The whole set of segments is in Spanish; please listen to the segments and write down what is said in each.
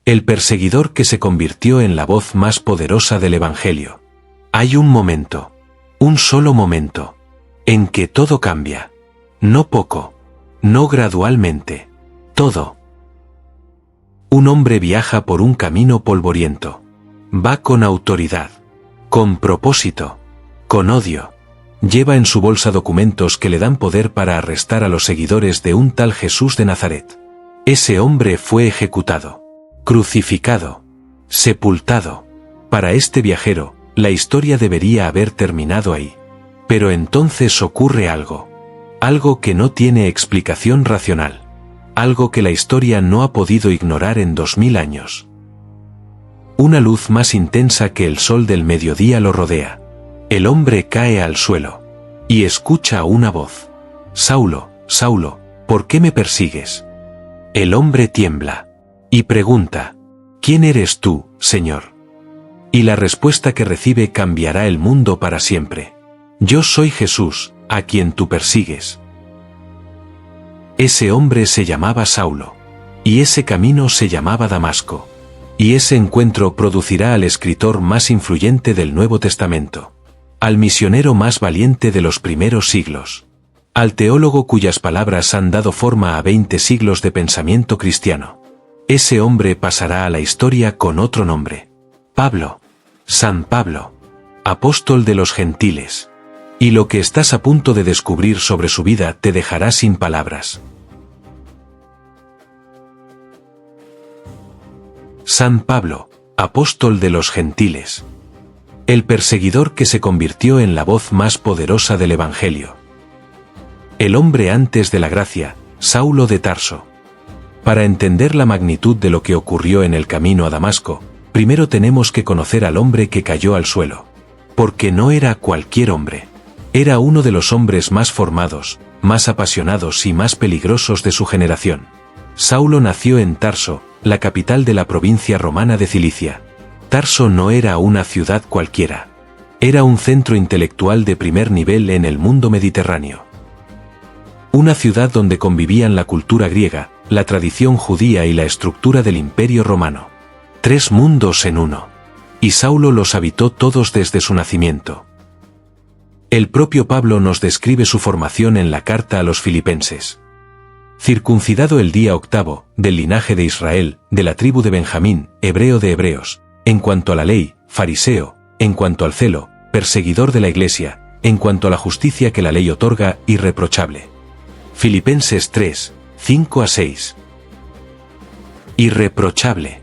El perseguidor que se convirtió en la voz más poderosa del Evangelio. Hay un momento, un solo momento, en que todo cambia. No poco, no gradualmente, todo. Un hombre viaja por un camino polvoriento. Va con autoridad, con propósito, con odio. Lleva en su bolsa documentos que le dan poder para arrestar a los seguidores de un tal Jesús de Nazaret. Ese hombre fue ejecutado, crucificado, sepultado. Para este viajero, la historia debería haber terminado ahí. Pero entonces ocurre algo. Algo que no tiene explicación racional. Algo que la historia no ha podido ignorar en 2000 años. Una luz más intensa que el sol del mediodía lo rodea. El hombre cae al suelo. Y escucha una voz. Saulo, Saulo, ¿por qué me persigues? El hombre tiembla. Y pregunta, ¿quién eres tú, Señor? Y la respuesta que recibe cambiará el mundo para siempre. Yo soy Jesús, a quien tú persigues. Ese hombre se llamaba Saulo. Y ese camino se llamaba Damasco. Y ese encuentro producirá al escritor más influyente del Nuevo Testamento. Al misionero más valiente de los primeros siglos. Al teólogo cuyas palabras han dado forma a 20 siglos de pensamiento cristiano. Ese hombre pasará a la historia con otro nombre. Pablo. San Pablo. Apóstol de los gentiles. Y lo que estás a punto de descubrir sobre su vida te dejará sin palabras. San Pablo, apóstol de los gentiles. El perseguidor que se convirtió en la voz más poderosa del Evangelio. El hombre antes de la gracia, Saulo de Tarso. Para entender la magnitud de lo que ocurrió en el camino a Damasco, primero tenemos que conocer al hombre que cayó al suelo. Porque no era cualquier hombre. Era uno de los hombres más formados, más apasionados y más peligrosos de su generación. Saulo nació en Tarso, la capital de la provincia romana de Cilicia. Tarso no era una ciudad cualquiera. Era un centro intelectual de primer nivel en el mundo mediterráneo. Una ciudad donde convivían la cultura griega, la tradición judía y la estructura del Imperio Romano. 3 mundos en uno. Y Saulo los habitó todos desde su nacimiento. El propio Pablo nos describe su formación en la carta a los Filipenses. Circuncidado el día 8, del linaje de Israel, de la tribu de Benjamín, hebreo de hebreos, en cuanto a la ley, fariseo, en cuanto al celo, perseguidor de la iglesia, en cuanto a la justicia que la ley otorga, irreprochable. Filipenses 3, 5-6. Irreprochable.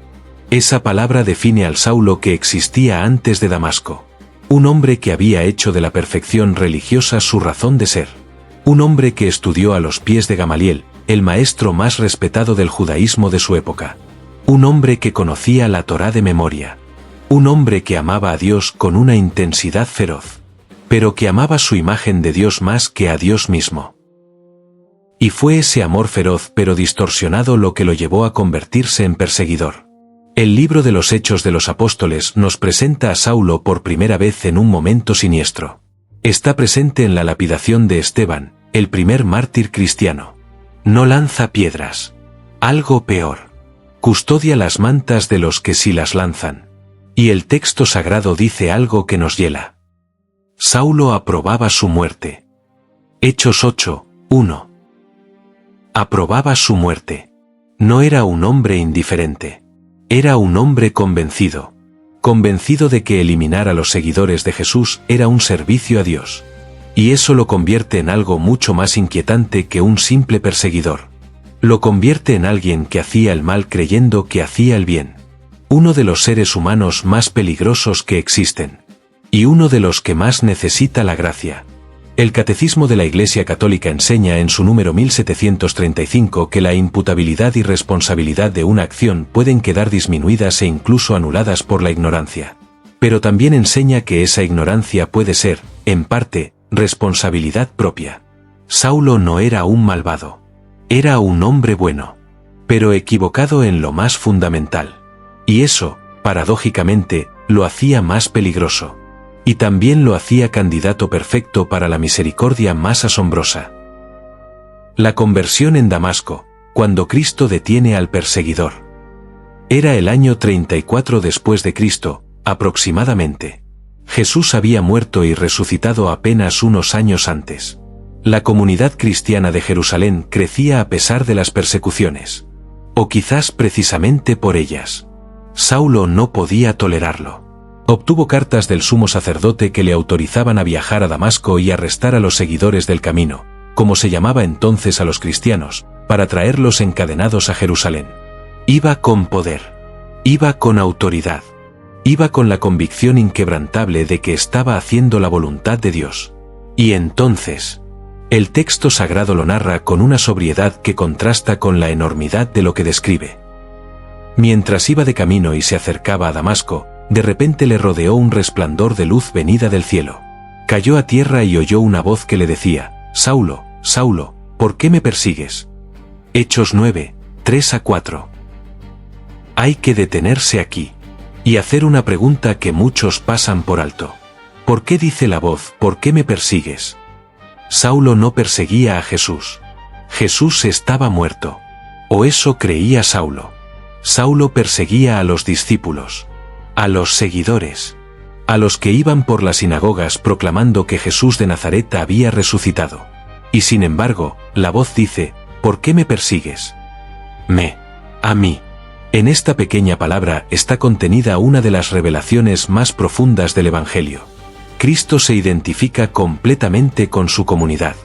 Esa palabra define al Saulo que existía antes de Damasco. Un hombre que había hecho de la perfección religiosa su razón de ser. Un hombre que estudió a los pies de Gamaliel, el maestro más respetado del judaísmo de su época. Un hombre que conocía la Torá de memoria. Un hombre que amaba a Dios con una intensidad feroz. Pero que amaba su imagen de Dios más que a Dios mismo. Y fue ese amor feroz pero distorsionado lo que lo llevó a convertirse en perseguidor. El libro de los Hechos de los Apóstoles nos presenta a Saulo por primera vez en un momento siniestro. Está presente en la lapidación de Esteban, el primer mártir cristiano. No lanza piedras. Algo peor. Custodia las mantas de los que sí las lanzan. Y el texto sagrado dice algo que nos hiela. Saulo aprobaba su muerte. Hechos 8, 1. Aprobaba su muerte. No era un hombre indiferente. Era un hombre convencido. Convencido de que eliminar a los seguidores de Jesús era un servicio a Dios. Y eso lo convierte en algo mucho más inquietante que un simple perseguidor. Lo convierte en alguien que hacía el mal creyendo que hacía el bien. Uno de los seres humanos más peligrosos que existen. Y uno de los que más necesita la gracia. El Catecismo de la Iglesia Católica enseña en su número 1735 que la imputabilidad y responsabilidad de una acción pueden quedar disminuidas e incluso anuladas por la ignorancia. Pero también enseña que esa ignorancia puede ser, en parte, responsabilidad propia. Saulo no era un malvado. Era un hombre bueno. Pero equivocado en lo más fundamental. Y eso, paradójicamente, lo hacía más peligroso. Y también lo hacía candidato perfecto para la misericordia más asombrosa. La conversión en Damasco, cuando Cristo detiene al perseguidor. Era el año 34 después de Cristo, aproximadamente. Jesús había muerto y resucitado apenas unos años antes. La comunidad cristiana de Jerusalén crecía a pesar de las persecuciones. O quizás precisamente por ellas. Saulo no podía tolerarlo. Obtuvo cartas del sumo sacerdote que le autorizaban a viajar a Damasco y arrestar a los seguidores del camino, como se llamaba entonces a los cristianos, para traerlos encadenados a Jerusalén. Iba con poder. Iba con autoridad. Iba con la convicción inquebrantable de que estaba haciendo la voluntad de Dios. Y entonces, el texto sagrado lo narra con una sobriedad que contrasta con la enormidad de lo que describe. Mientras iba de camino y se acercaba a Damasco, de repente le rodeó un resplandor de luz venida del cielo. Cayó a tierra y oyó una voz que le decía: Saulo, Saulo, ¿por qué me persigues? Hechos 9, 3-4. Hay que detenerse aquí y hacer una pregunta que muchos pasan por alto. ¿Por qué dice la voz, ¿por qué me persigues? Saulo no perseguía a Jesús. Jesús estaba muerto. O eso creía Saulo. Saulo perseguía a los discípulos, a los seguidores, a los que iban por las sinagogas proclamando que Jesús de Nazaret había resucitado. Y sin embargo, la voz dice: ¿por qué me persigues? A mí. En esta pequeña palabra está contenida una de las revelaciones más profundas del Evangelio. Cristo se identifica completamente con su comunidad.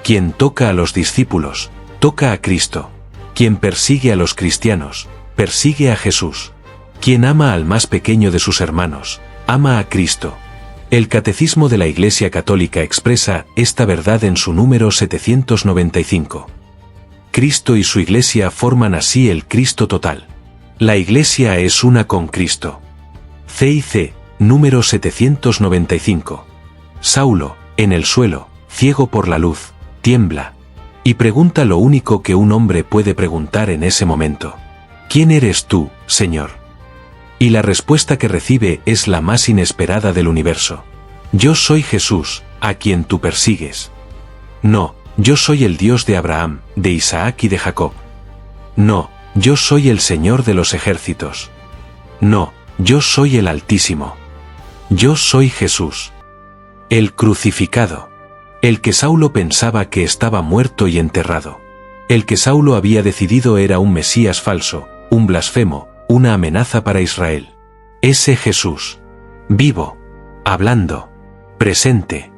Quien toca a los discípulos, toca a Cristo. Quien persigue a los cristianos, persigue a Jesús. Quien ama al más pequeño de sus hermanos, ama a Cristo. El Catecismo de la Iglesia Católica expresa esta verdad en su número 795. Cristo y su Iglesia forman así el Cristo total. La Iglesia es una con Cristo. C.I.C., número 795. Saulo, en el suelo, ciego por la luz, tiembla. Y pregunta lo único que un hombre puede preguntar en ese momento: ¿quién eres tú, Señor? Y la respuesta que recibe es la más inesperada del universo. Yo soy Jesús, a quien tú persigues. No, yo soy el Dios de Abraham, de Isaac y de Jacob. No, yo soy el Señor de los ejércitos. No, yo soy el Altísimo. Yo soy Jesús, el crucificado, el que Saulo pensaba que estaba muerto y enterrado. El que Saulo había decidido era un Mesías falso, un blasfemo, una amenaza para Israel. Ese Jesús, vivo, hablando, presente.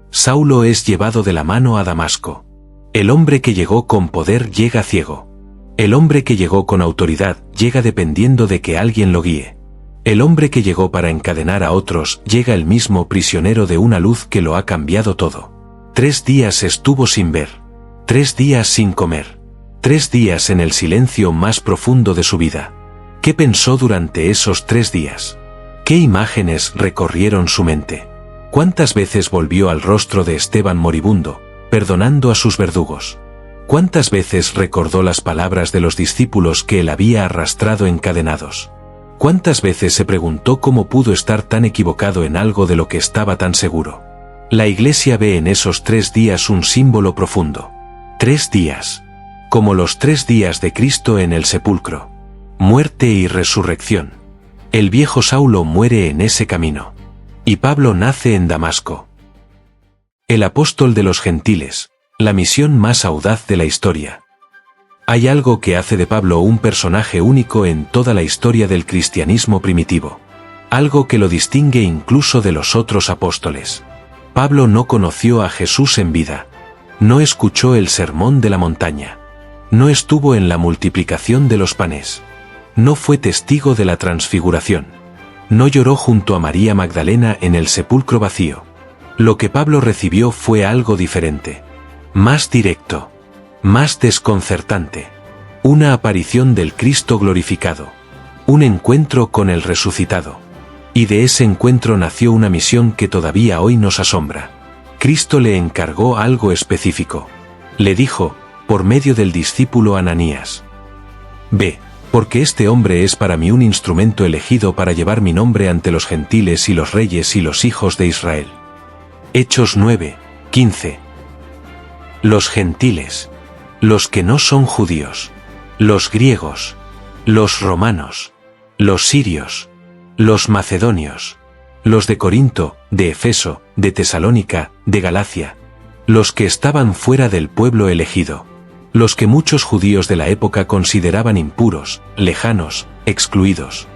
Saulo es llevado de la mano a Damasco. El hombre que llegó con poder llega ciego. El hombre que llegó con autoridad llega dependiendo de que alguien lo guíe. El hombre que llegó para encadenar a otros llega el mismo prisionero de una luz que lo ha cambiado todo. 3 días estuvo sin ver. 3 días sin comer. 3 días en el silencio más profundo de su vida. ¿Qué pensó durante esos 3 días? ¿Qué imágenes recorrieron su mente? ¿Cuántas veces volvió al rostro de Esteban moribundo, perdonando a sus verdugos? ¿Cuántas veces recordó las palabras de los discípulos que él había arrastrado encadenados? ¿Cuántas veces se preguntó cómo pudo estar tan equivocado en algo de lo que estaba tan seguro? La Iglesia ve en esos 3 días un símbolo profundo. 3 días. Como los 3 días de Cristo en el sepulcro. Muerte y resurrección. El viejo Saulo muere en ese camino. Y Pablo nace en Damasco. El apóstol de los gentiles, la misión más audaz de la historia. Hay algo que hace de Pablo un personaje único en toda la historia del cristianismo primitivo. Algo que lo distingue incluso de los otros apóstoles. Pablo no conoció a Jesús en vida. No escuchó el sermón de la montaña. No estuvo en la multiplicación de los panes. No fue testigo de la transfiguración. No lloró junto a María Magdalena en el sepulcro vacío. Lo que Pablo recibió fue algo diferente. Más directo. Más desconcertante. Una aparición del Cristo glorificado. Un encuentro con el resucitado. Y de ese encuentro nació una misión que todavía hoy nos asombra. Cristo le encargó algo específico. Le dijo, por medio del discípulo Ananías: ve, porque este hombre es para mí un instrumento elegido para llevar mi nombre ante los gentiles y los reyes y los hijos de Israel. Hechos 9, 15. Los gentiles. Los que no son judíos. Los griegos. los romanos, los sirios, los macedonios, los de Corinto, de Efeso, de Tesalónica, de Galacia, los que estaban fuera del pueblo elegido, los que muchos judíos de la época consideraban impuros, lejanos, excluidos.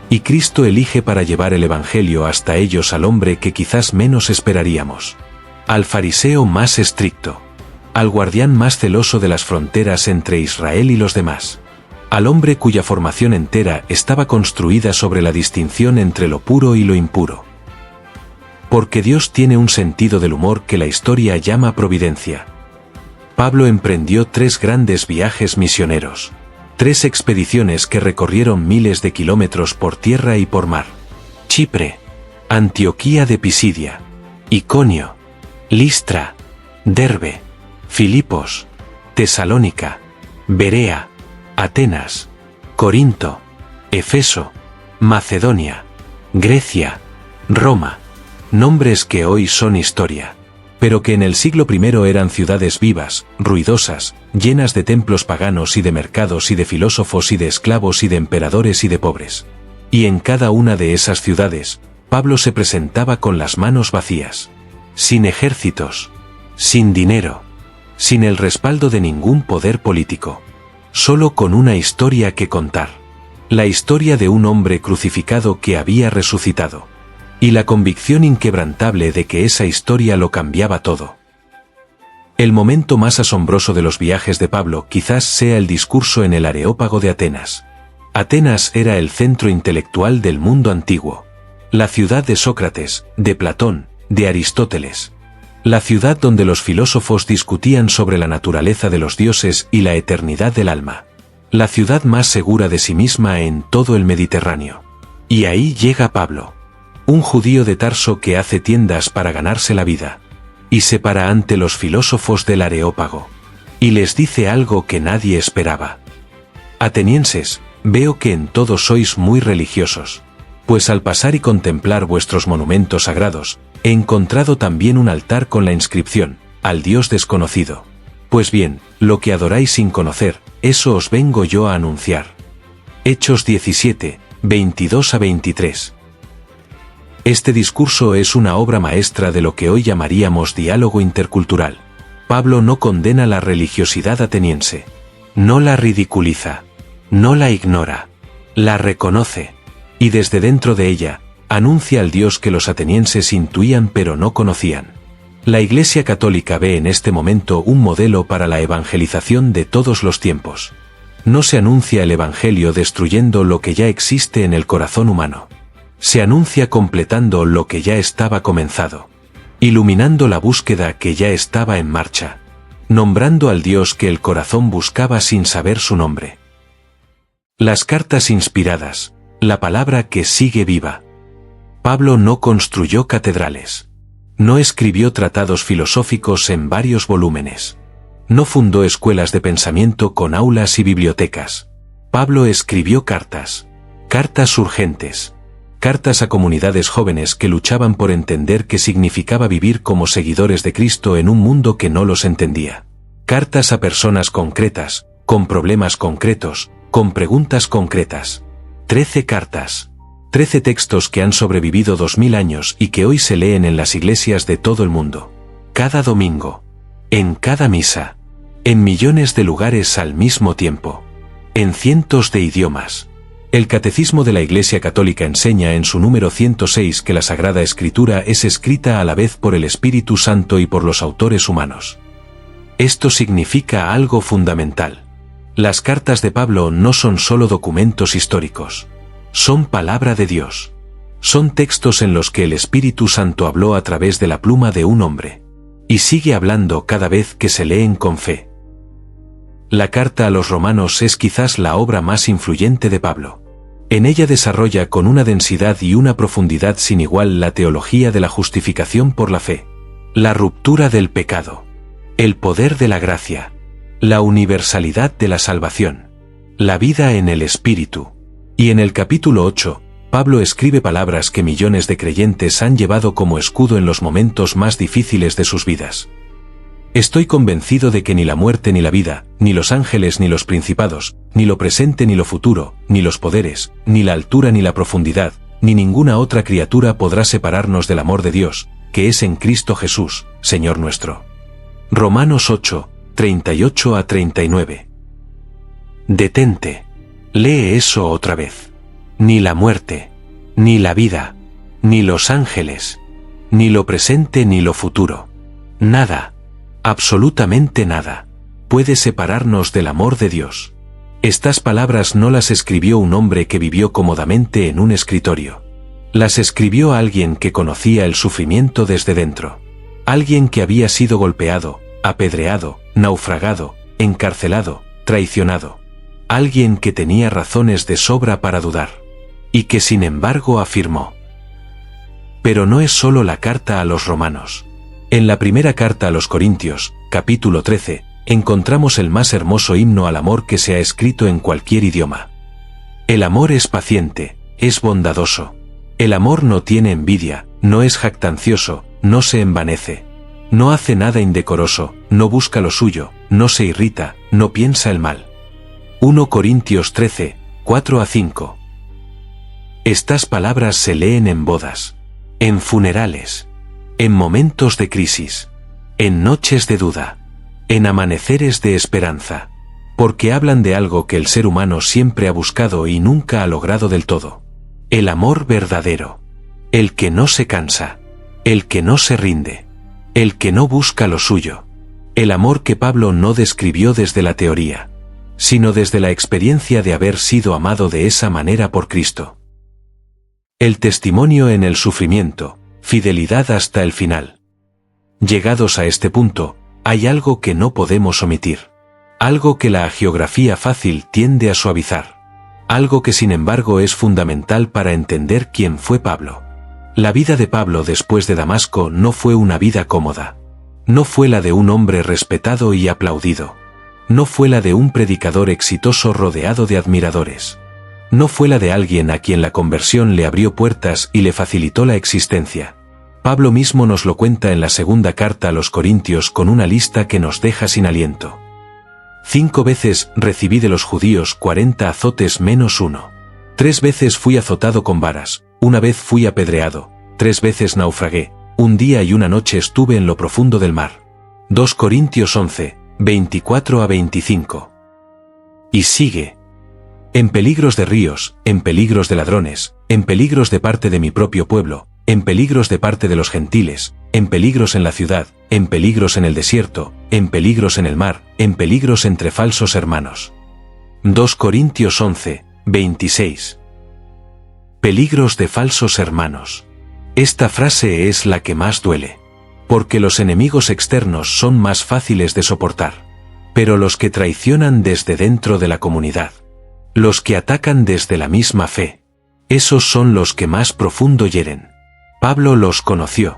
Y Cristo elige para llevar el Evangelio hasta ellos al hombre que quizás menos esperaríamos, al fariseo más estricto, al guardián más celoso de las fronteras entre Israel y los demás, al hombre cuya formación entera estaba construida sobre la distinción entre lo puro y lo impuro. Porque Dios tiene un sentido del humor que la historia llama providencia. Pablo emprendió 3 grandes viajes misioneros, 3 expediciones que recorrieron miles de kilómetros por tierra y por mar. Chipre, Antioquía de Pisidia, Iconio, Listra, Derbe, Filipos, Tesalónica, Berea, Atenas, Corinto, Efeso, Macedonia, Grecia, Roma, nombres que hoy son historia, pero que en el siglo I eran ciudades vivas, ruidosas, llenas de templos paganos y de mercados y de filósofos y de esclavos y de emperadores y de pobres. Y en cada una de esas ciudades, Pablo se presentaba con las manos vacías, sin ejércitos, sin dinero, sin el respaldo de ningún poder político, solo con una historia que contar, la historia de un hombre crucificado que había resucitado, y la convicción inquebrantable de que esa historia lo cambiaba todo. El momento más asombroso de los viajes de Pablo quizás sea el discurso en el Areópago de Atenas. Atenas era el centro intelectual del mundo antiguo, la ciudad de Sócrates, de Platón, de Aristóteles, la ciudad donde los filósofos discutían sobre la naturaleza de los dioses y la eternidad del alma, la ciudad más segura de sí misma en todo el Mediterráneo. Y ahí llega Pablo, un judío de Tarso que hace tiendas para ganarse la vida, y se para ante los filósofos del Areópago, y les dice algo que nadie esperaba. Atenienses, veo que en todo sois muy religiosos, pues al pasar y contemplar vuestros monumentos sagrados, he encontrado también un altar con la inscripción, al Dios desconocido. Pues bien, lo que adoráis sin conocer, eso os vengo yo a anunciar. Hechos 17, 22 a 23. Este discurso es una obra maestra de lo que hoy llamaríamos diálogo intercultural. Pablo no condena la religiosidad ateniense, no la ridiculiza, no la ignora, la reconoce, y desde dentro de ella, anuncia al Dios que los atenienses intuían pero no conocían. La Iglesia Católica ve en este momento un modelo para la evangelización de todos los tiempos. No se anuncia el Evangelio destruyendo lo que ya existe en el corazón humano. Se anuncia completando lo que ya estaba comenzado, iluminando la búsqueda que ya estaba en marcha, nombrando al Dios que el corazón buscaba sin saber su nombre. Las cartas inspiradas, la palabra que sigue viva. Pablo no construyó catedrales. No escribió tratados filosóficos en varios volúmenes. No fundó escuelas de pensamiento con aulas y bibliotecas. Pablo escribió cartas. Cartas urgentes. Cartas a comunidades jóvenes que luchaban por entender qué significaba vivir como seguidores de Cristo en un mundo que no los entendía. Cartas a personas concretas, con problemas concretos, con preguntas concretas. 13 cartas. 13 textos que han sobrevivido 2000 años y que hoy se leen en las iglesias de todo el mundo. Cada domingo. En cada misa. En millones de lugares al mismo tiempo. En cientos de idiomas. El Catecismo de la Iglesia Católica enseña en su número 106 que la Sagrada Escritura es escrita a la vez por el Espíritu Santo y por los autores humanos. Esto significa algo fundamental. Las cartas de Pablo no son solo documentos históricos. Son palabra de Dios. Son textos en los que el Espíritu Santo habló a través de la pluma de un hombre. Y sigue hablando cada vez que se leen con fe. La carta a los romanos es quizás la obra más influyente de Pablo. En ella desarrolla con una densidad y una profundidad sin igual la teología de la justificación por la fe, la ruptura del pecado, el poder de la gracia, la universalidad de la salvación, la vida en el Espíritu. Y en el capítulo 8, Pablo escribe palabras que millones de creyentes han llevado como escudo en los momentos más difíciles de sus vidas. Estoy convencido de que ni la muerte ni la vida, ni los ángeles ni los principados, ni lo presente ni lo futuro, ni los poderes, ni la altura ni la profundidad, ni ninguna otra criatura podrá separarnos del amor de Dios, que es en Cristo Jesús, Señor nuestro. Romanos 8, 38 a 39. Detente. Lee eso otra vez. Ni la muerte, ni la vida, ni los ángeles, ni lo presente ni lo futuro. Nada, absolutamente nada, puede separarnos del amor de Dios. Estas palabras no las escribió un hombre que vivió cómodamente en un escritorio. Las escribió alguien que conocía el sufrimiento desde dentro. Alguien que había sido golpeado, apedreado, naufragado, encarcelado, traicionado. Alguien que tenía razones de sobra para dudar. Y que sin embargo afirmó. Pero no es solo la carta a los romanos. En la primera carta a los Corintios, capítulo 13, encontramos el más hermoso himno al amor que se ha escrito en cualquier idioma. El amor es paciente, es bondadoso. El amor no tiene envidia, no es jactancioso, no se envanece. No hace nada indecoroso, no busca lo suyo, no se irrita, no piensa el mal. 1 Corintios 13, 4 a 5. Estas palabras se leen en bodas, en funerales, en momentos de crisis, en noches de duda, en amaneceres de esperanza, porque hablan de algo que el ser humano siempre ha buscado y nunca ha logrado del todo. El amor verdadero, el que no se cansa, el que no se rinde, el que no busca lo suyo, el amor que Pablo no describió desde la teoría, sino desde la experiencia de haber sido amado de esa manera por Cristo. El testimonio en el sufrimiento, fidelidad hasta el final. Llegados a este punto, hay algo que no podemos omitir. Algo que la hagiografía fácil tiende a suavizar. Algo que sin embargo es fundamental para entender quién fue Pablo. La vida de Pablo después de Damasco no fue una vida cómoda. No fue la de un hombre respetado y aplaudido. No fue la de un predicador exitoso rodeado de admiradores. No fue la de alguien a quien la conversión le abrió puertas y le facilitó la existencia. Pablo mismo nos lo cuenta en la segunda carta a los Corintios con una lista que nos deja sin aliento. 5 veces recibí de los judíos 40 azotes menos 1. 3 veces fui azotado con varas, 1 vez fui apedreado, 3 veces naufragué, 1 día y 1 noche estuve en lo profundo del mar. 2 Corintios 11, 24 a 25. Y sigue. En peligros de ríos, en peligros de ladrones, en peligros de parte de mi propio pueblo, en peligros de parte de los gentiles, en peligros en la ciudad, en peligros en el desierto, en peligros en el mar, en peligros entre falsos hermanos. 2 Corintios 11, 26. Peligros de falsos hermanos. Esta frase es la que más duele. Porque los enemigos externos son más fáciles de soportar. Pero los que traicionan desde dentro de la comunidad, los que atacan desde la misma fe, esos son los que más profundo hieren. Pablo los conoció.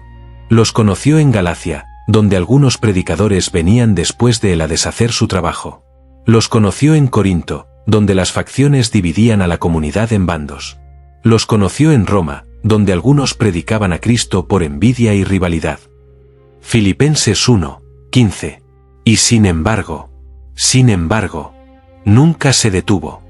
Los conoció en Galacia, donde algunos predicadores venían después de él a deshacer su trabajo. Los conoció en Corinto, donde las facciones dividían a la comunidad en bandos. Los conoció en Roma, donde algunos predicaban a Cristo por envidia y rivalidad. Filipenses 1, 15. Y sin embargo, nunca se detuvo.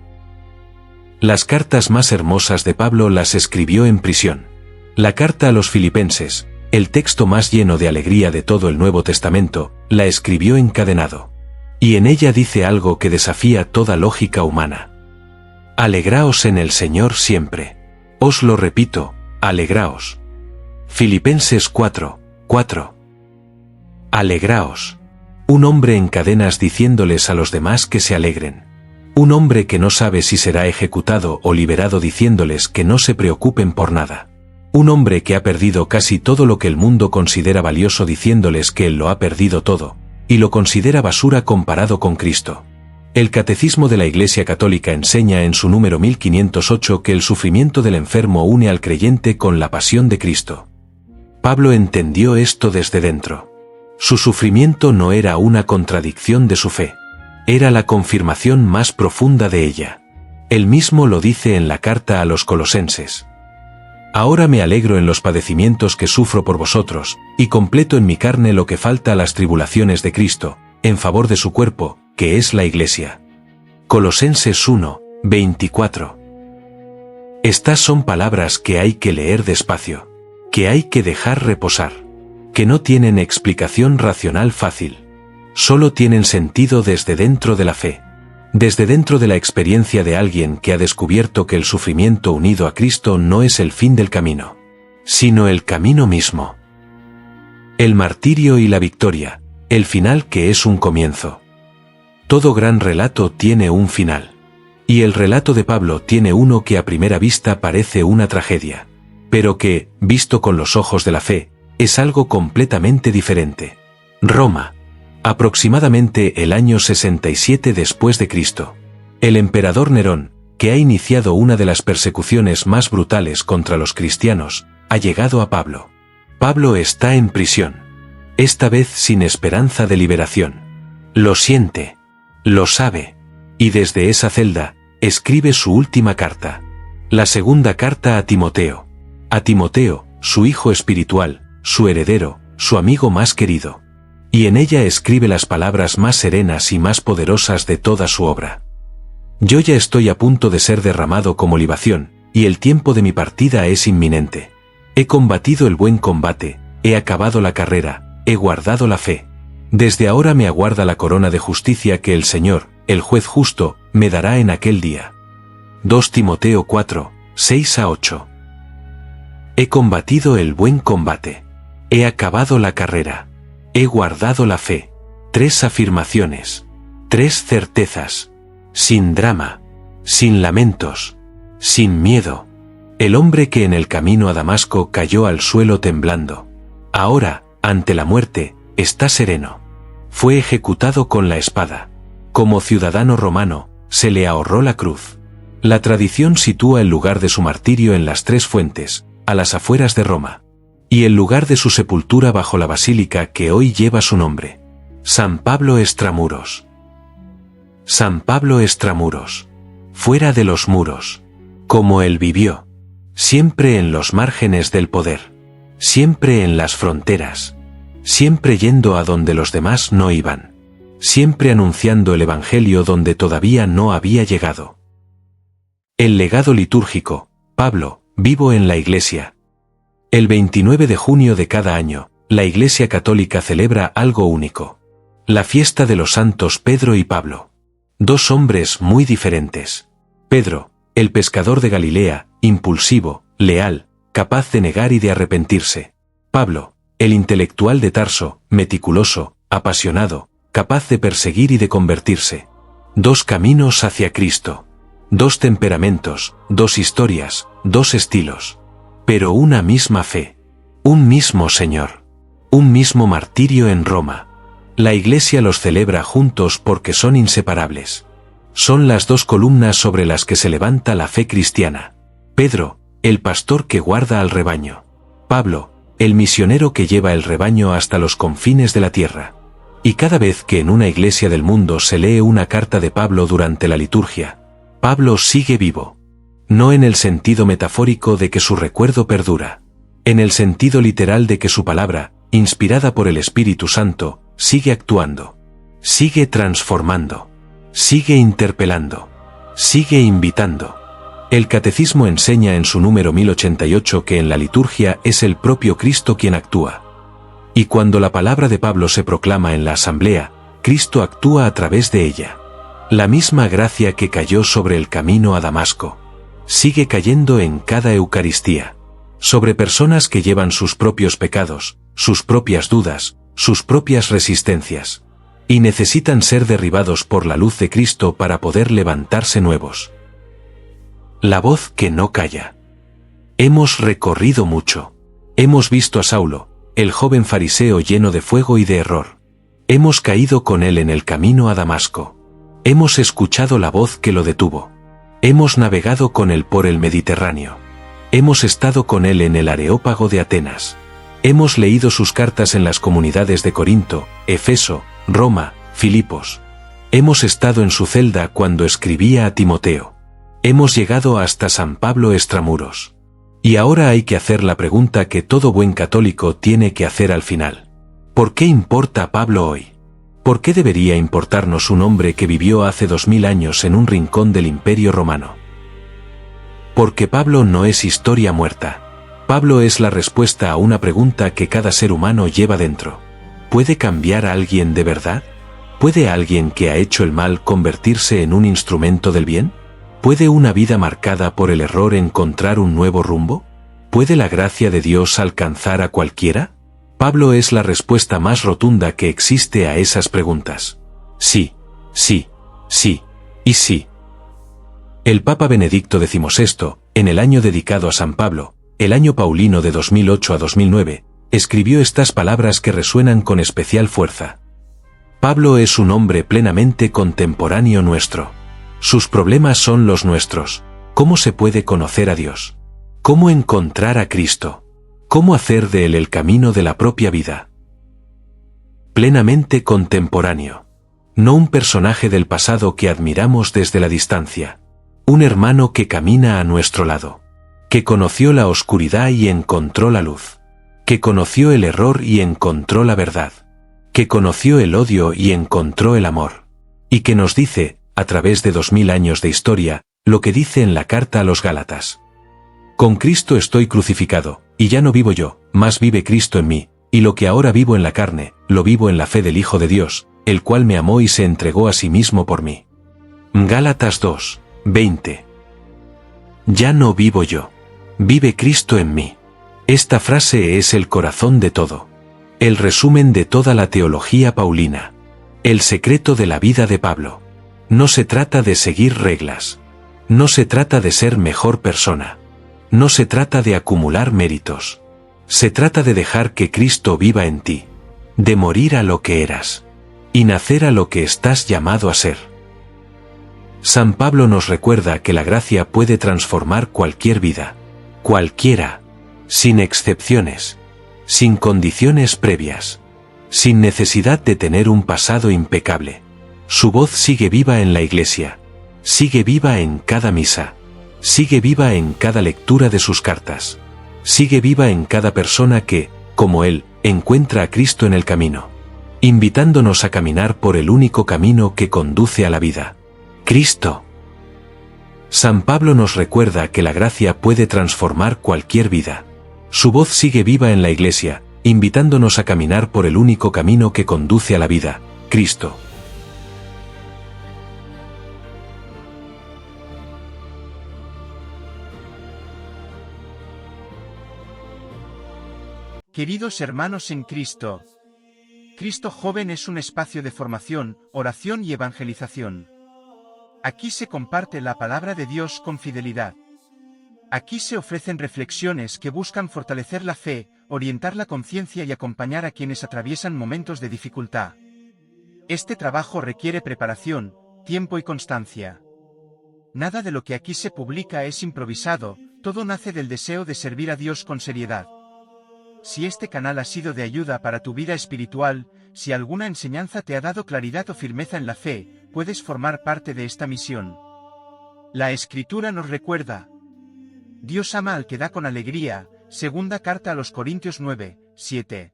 Las cartas más hermosas de Pablo las escribió en prisión. La carta a los Filipenses, el texto más lleno de alegría de todo el Nuevo Testamento, la escribió encadenado. Y en ella dice algo que desafía toda lógica humana. Alegraos en el Señor siempre. Os lo repito, alegraos. Filipenses 4, 4. Alegraos. Un hombre en cadenas diciéndoles a los demás que se alegren. Un hombre que no sabe si será ejecutado o liberado diciéndoles que no se preocupen por nada. Un hombre que ha perdido casi todo lo que el mundo considera valioso diciéndoles que él lo ha perdido todo, y lo considera basura comparado con Cristo. El Catecismo de la Iglesia Católica enseña en su número 1508 que el sufrimiento del enfermo une al creyente con la pasión de Cristo. Pablo entendió esto desde dentro. Su sufrimiento no era una contradicción de su fe. Era la confirmación más profunda de ella. Él mismo lo dice en la carta a los Colosenses. Ahora me alegro en los padecimientos que sufro por vosotros, y completo en mi carne lo que falta a las tribulaciones de Cristo, en favor de su cuerpo, que es la Iglesia. Colosenses 1, 24. Estas son palabras que hay que leer despacio, que hay que dejar reposar, que no tienen explicación racional fácil. Solo tienen sentido desde dentro de la fe, desde dentro de la experiencia de alguien que ha descubierto que el sufrimiento unido a Cristo no es el fin del camino, sino el camino mismo. El martirio y la victoria, el final que es un comienzo. Todo gran relato tiene un final. Y el relato de Pablo tiene uno que a primera vista parece una tragedia, pero que, visto con los ojos de la fe, es algo completamente diferente. Roma. Aproximadamente el año 67 después de Cristo. El emperador Nerón, que ha iniciado una de las persecuciones más brutales contra los cristianos, ha llegado a Pablo. Pablo está en prisión. Esta vez sin esperanza de liberación. Lo siente. Lo sabe. Y desde esa celda, escribe su última carta. La segunda carta a Timoteo. A Timoteo, su hijo espiritual, su heredero, su amigo más querido. Y en ella escribe las palabras más serenas y más poderosas de toda su obra. Yo ya estoy a punto de ser derramado como libación, y el tiempo de mi partida es inminente. He combatido el buen combate, he acabado la carrera, he guardado la fe. Desde ahora me aguarda la corona de justicia que el Señor, el juez justo, me dará en aquel día. 2 Timoteo 4, 6-8. He combatido el buen combate. He acabado la carrera. He guardado la fe. 3 afirmaciones. 3 certezas. Sin drama. Sin lamentos. Sin miedo. El hombre que en el camino a Damasco cayó al suelo temblando. Ahora, ante la muerte, está sereno. Fue ejecutado con la espada. Como ciudadano romano, se le ahorró la cruz. La tradición sitúa el lugar de su martirio en las Tres Fuentes, a las afueras de Roma. Y el lugar de su sepultura bajo la basílica que hoy lleva su nombre. San Pablo Extramuros. San Pablo Extramuros. Fuera de los muros. Como él vivió. Siempre en los márgenes del poder. Siempre en las fronteras. Siempre yendo a donde los demás no iban. Siempre anunciando el Evangelio donde todavía no había llegado. El legado litúrgico. Pablo, vivo en la Iglesia. El 29 de junio de cada año, la Iglesia Católica celebra algo único. La fiesta de los santos Pedro y Pablo. 2 hombres muy diferentes. Pedro, el pescador de Galilea, impulsivo, leal, capaz de negar y de arrepentirse. Pablo, el intelectual de Tarso, meticuloso, apasionado, capaz de perseguir y de convertirse. 2 caminos hacia Cristo. 2 temperamentos, 2 historias, 2 estilos. Pero una misma fe. Un mismo Señor. Un mismo martirio en Roma. La Iglesia los celebra juntos porque son inseparables. Son las 2 columnas sobre las que se levanta la fe cristiana. Pedro, el pastor que guarda al rebaño. Pablo, el misionero que lleva el rebaño hasta los confines de la tierra. Y cada vez que en una iglesia del mundo se lee una carta de Pablo durante la liturgia, Pablo sigue vivo. No en el sentido metafórico de que su recuerdo perdura. En el sentido literal de que su palabra, inspirada por el Espíritu Santo, sigue actuando. Sigue transformando. Sigue interpelando. Sigue invitando. El Catecismo enseña en su número 1088 que en la liturgia es el propio Cristo quien actúa. Y cuando la palabra de Pablo se proclama en la asamblea, Cristo actúa a través de ella. La misma gracia que cayó sobre el camino a Damasco, sigue cayendo en cada Eucaristía, sobre personas que llevan sus propios pecados, sus propias dudas, sus propias resistencias, y necesitan ser derribados por la luz de Cristo para poder levantarse nuevos. La voz que no calla. Hemos recorrido mucho. Hemos visto a Saulo, el joven fariseo lleno de fuego y de error. Hemos caído con él en el camino a Damasco. Hemos escuchado la voz que lo detuvo. Hemos navegado con él por el Mediterráneo. Hemos estado con él en el Areópago de Atenas. Hemos leído sus cartas en las comunidades de Corinto, Efeso, Roma, Filipos. Hemos estado en su celda cuando escribía a Timoteo. Hemos llegado hasta San Pablo Extramuros. Y ahora hay que hacer la pregunta que todo buen católico tiene que hacer al final. ¿Por qué importa Pablo hoy? ¿Por qué debería importarnos un hombre que vivió hace 2000 años en un rincón del Imperio Romano? Porque Pablo no es historia muerta. Pablo es la respuesta a una pregunta que cada ser humano lleva dentro. ¿Puede cambiar a alguien de verdad? ¿Puede alguien que ha hecho el mal convertirse en un instrumento del bien? ¿Puede una vida marcada por el error encontrar un nuevo rumbo? ¿Puede la gracia de Dios alcanzar a cualquiera? Pablo es la respuesta más rotunda que existe a esas preguntas. Sí, sí, sí y sí. El Papa Benedicto XVI, en el año dedicado a San Pablo, el año paulino de 2008 a 2009, escribió estas palabras que resuenan con especial fuerza. Pablo es un hombre plenamente contemporáneo nuestro. Sus problemas son los nuestros. ¿Cómo se puede conocer a Dios? ¿Cómo encontrar a Cristo? ¿Cómo hacer de él el camino de la propia vida? Plenamente contemporáneo. No un personaje del pasado que admiramos desde la distancia. Un hermano que camina a nuestro lado. Que conoció la oscuridad y encontró la luz. Que conoció el error y encontró la verdad. Que conoció el odio y encontró el amor. Y que nos dice, a través de 2000 años de historia, lo que dice en la carta a los Gálatas. Con Cristo estoy crucificado, y ya no vivo yo, mas vive Cristo en mí, y lo que ahora vivo en la carne, lo vivo en la fe del Hijo de Dios, el cual me amó y se entregó a sí mismo por mí. Gálatas 2, 20. Ya no vivo yo. Vive Cristo en mí. Esta frase es el corazón de todo. El resumen de toda la teología paulina. El secreto de la vida de Pablo. No se trata de seguir reglas. No se trata de ser mejor persona. No se trata de acumular méritos. Se trata de dejar que Cristo viva en ti. De morir a lo que eras. Y nacer a lo que estás llamado a ser. San Pablo nos recuerda que la gracia puede transformar cualquier vida. Cualquiera. Sin excepciones. Sin condiciones previas. Sin necesidad de tener un pasado impecable. Su voz sigue viva en la Iglesia. Sigue viva en cada misa. Sigue viva en cada lectura de sus cartas. Sigue viva en cada persona que, como él, encuentra a Cristo en el camino. Invitándonos a caminar por el único camino que conduce a la vida. Cristo. San Pablo nos recuerda que la gracia puede transformar cualquier vida. Su voz sigue viva en la Iglesia, invitándonos a caminar por el único camino que conduce a la vida, Cristo. Queridos hermanos en Cristo, Cristo Joven es un espacio de formación, oración y evangelización. Aquí se comparte la palabra de Dios con fidelidad. Aquí se ofrecen reflexiones que buscan fortalecer la fe, orientar la conciencia y acompañar a quienes atraviesan momentos de dificultad. Este trabajo requiere preparación, tiempo y constancia. Nada de lo que aquí se publica es improvisado, todo nace del deseo de servir a Dios con seriedad. Si este canal ha sido de ayuda para tu vida espiritual, si alguna enseñanza te ha dado claridad o firmeza en la fe, puedes formar parte de esta misión. La Escritura nos recuerda: Dios ama al que da con alegría, segunda carta a los Corintios 9, 7.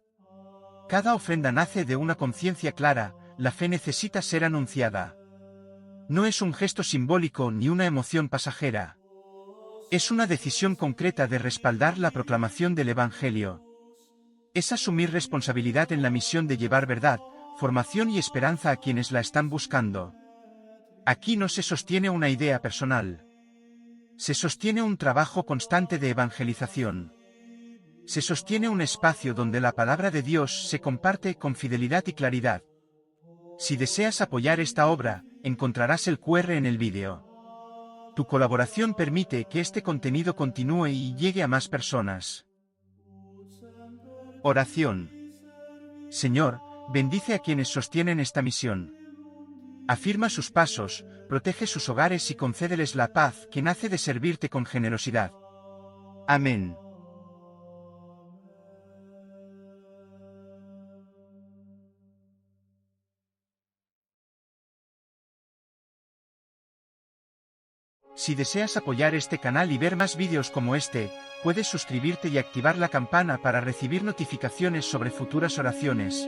Cada ofrenda nace de una conciencia clara, la fe necesita ser anunciada. No es un gesto simbólico ni una emoción pasajera. Es una decisión concreta de respaldar la proclamación del Evangelio. Es asumir responsabilidad en la misión de llevar verdad, formación y esperanza a quienes la están buscando. Aquí no se sostiene una idea personal. Se sostiene un trabajo constante de evangelización. Se sostiene un espacio donde la palabra de Dios se comparte con fidelidad y claridad. Si deseas apoyar esta obra, encontrarás el QR en el vídeo. Tu colaboración permite que este contenido continúe y llegue a más personas. Oración. Señor, bendice a quienes sostienen esta misión. Afirma sus pasos, protege sus hogares y concédeles la paz que nace de servirte con generosidad. Amén. Si deseas apoyar este canal y ver más vídeos como este, puedes suscribirte y activar la campana para recibir notificaciones sobre futuras oraciones.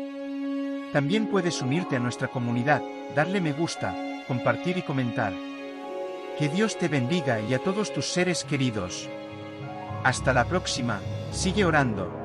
También puedes unirte a nuestra comunidad, darle me gusta, compartir y comentar. Que Dios te bendiga y a todos tus seres queridos. Hasta la próxima, sigue orando.